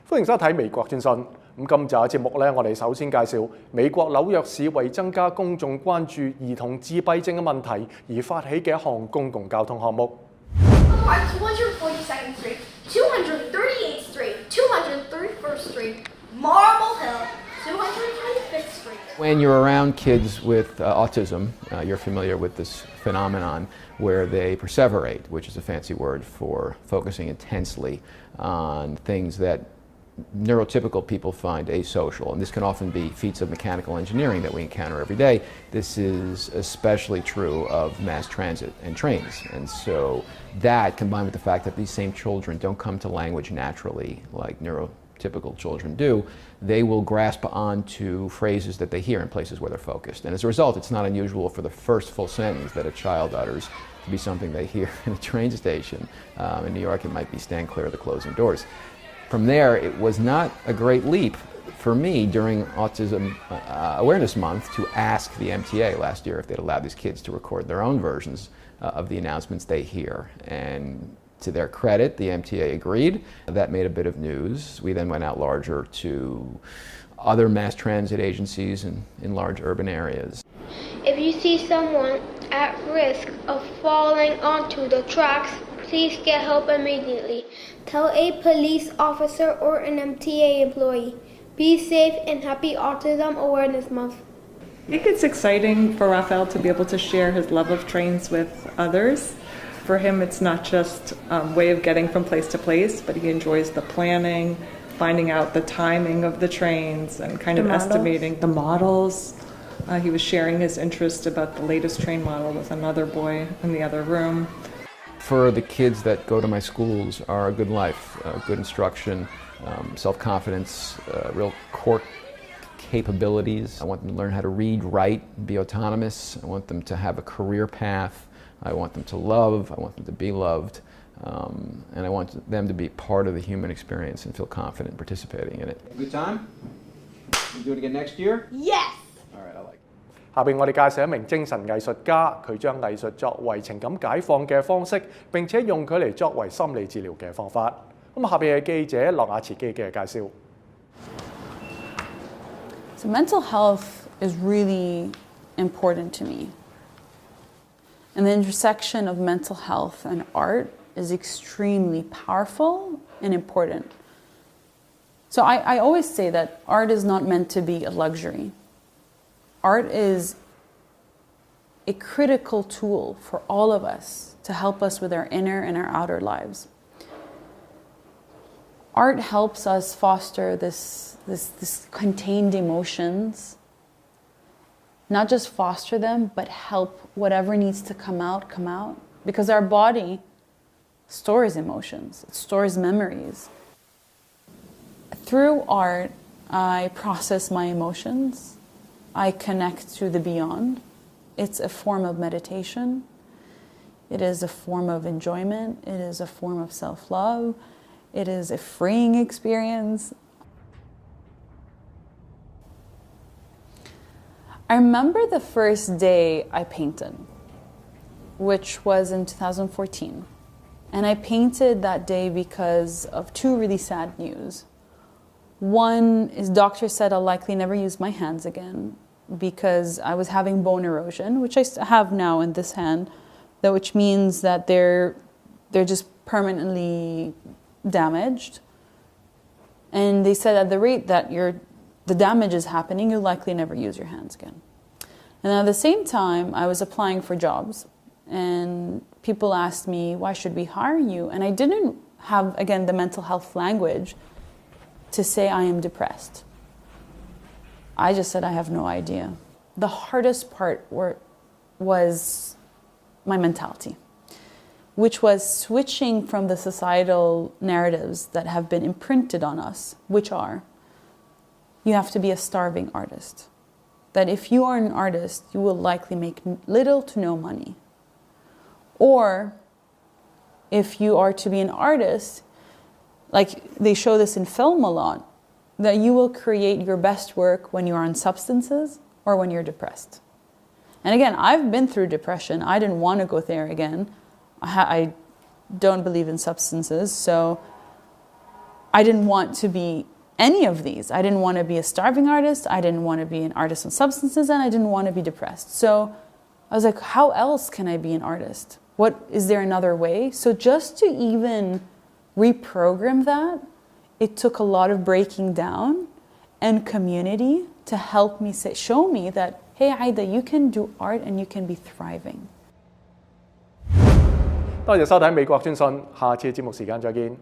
歡迎收睇美國專訊。咁今集嘅節目咧，我哋首先介紹美國紐約市為增加公眾關注兒童自閉症嘅問題而發起嘅一項公共交通項目。242nd Street, 238th Street, 231st Street, Marble Hill, 225th Street. When you're around kids with autism, you're familiar with this phenomenon where they perseverate, which is a fancy word for focusing intensely on things that neurotypical people find asocial, and this can often be feats of mechanical engineering that we encounter every day. This is especially true of mass transit and trains, and so that combined with the fact that these same children don't come to language naturally like neurotypical children do, they will grasp onto phrases that they hear in places where they're focused, and as a result it's not unusual for the first full sentence that a child utters to be something they hear in a train station. In New York it might be "stand clear of the closing doors." From there, it was not a great leap for me during Autism Awareness Month to ask the MTA last year if they'd allow these kids to record their own versions of the announcements they hear. And to their credit, the MTA agreed. That made a bit of news. We then went out larger to other mass transit agencies in large urban areas. If you see someone at risk of falling onto the tracks, please get help immediately. Tell a police officer or an MTA employee. Be safe and happy Autism Awareness Month. I think it's exciting for Raphael to be able to share his love of trains with others. For him, it's not just a way of getting from place to place, but he enjoys the planning, finding out the timing of the trains, and kind of estimating the models. He was sharing his interest about the latest train model with another boy in the other room. For the kids that go to my schools are a good life, good instruction, self-confidence, real core capabilities. I want them to learn how to read, write, be autonomous. I want them to have a career path. I want them to love. I want them to be loved. And I want them to be part of the human experience and feel confident participating in it. Good time? We'll do it again next year? Yes! All right, I like it. 下邊我哋介紹一名精神藝術家，佢將藝術作為情感解放嘅方式，並且用佢嚟作為心理治療嘅方法。咁下邊係記者諾瓦茨基嘅介紹。So mental health is really important to me. And the intersection of mental health and art is extremely powerful and important. So I always say that art is not meant to be a luxury. Art is a critical tool for all of us to help us with our inner and our outer lives. Art helps us foster this contained emotions, not just foster them, but help whatever needs to come out, because our body stores emotions, it stores memories. Through art, I process my emotions. I connect to the beyond. It's a form of meditation. It is a form of enjoyment. It is a form of self-love. It is a freeing experience. I remember the first day I painted, which was in 2014. And I painted that day because of two really sad news. One is doctors said I'll likely never use my hands again because I was having bone erosion, which I have now in this hand, which means that they're just permanently damaged. And they said at the rate that the damage is happening, you'll likely never use your hands again. And at the same time, I was applying for jobs, and people asked me, why should we hire you? And I didn't have, again, the mental health language to say I am depressed. I just said I have no idea. The hardest part was my mentality, which was switching from the societal narratives that have been imprinted on us, which are, you have to be a starving artist. That if you are an artist, you will likely make little to no money. Or if you are to be an artist, like they show this in film a lot, that you will create your best work when you're on substances or when you're depressed. And again, I've been through depression. I didn't want to go there again. I don't believe in substances, so I didn't want to be any of these. I didn't want to be a starving artist. I didn't want to be an artist on substances, and I didn't want to be depressed. So I was like, how else can I be an artist? Is there another way? So just to even reprogram that, it took a lot of breaking down and community to help me show me that, hey, Aida, you can do art and you can be thriving. 多謝收睇美國專訊，下次節目時間再見。